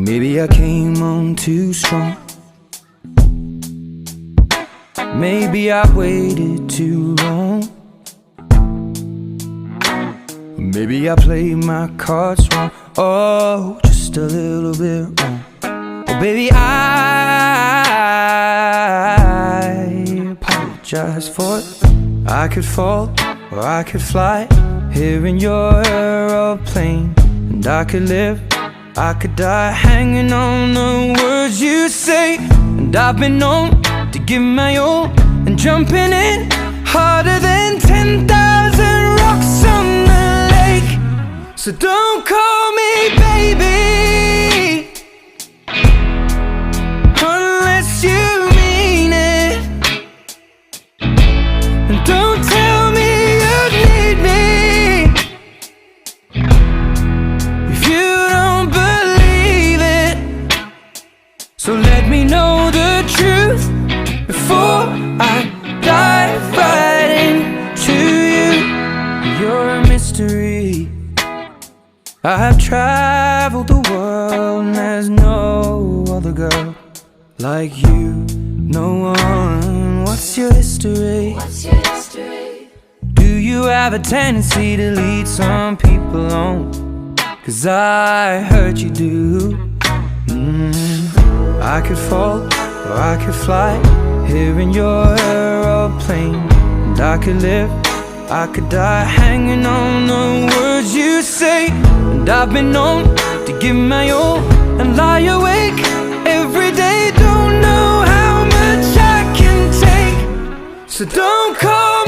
Maybe I came on too strong. Maybe I waited too long. Maybe I played my cards wrong. Oh, just a little bit wrong. Oh, baby, I apologize for it. I could fall or I could fly here in your aeroplane, and I could live, I could die hanging on the words you say. And I've been known to give my all and jumping in harder than 10,000 rocks on the lake. So don't call me baby unless you mean it, and don't tell me you need me if you don't believe it. So let me know the truth before I dive right into you. You're a mystery. I have traveled the world and there's no other girl like you. No one. What's your history? What's your history? Do you have a tendency to lead some people on? 'Cause I heard you do. I could fall or I could fly here in your aeroplane, and I could live, I could die hanging on the words you say. And I've been known to give my all and lie awake every day. Don't know how much I can take, so don't call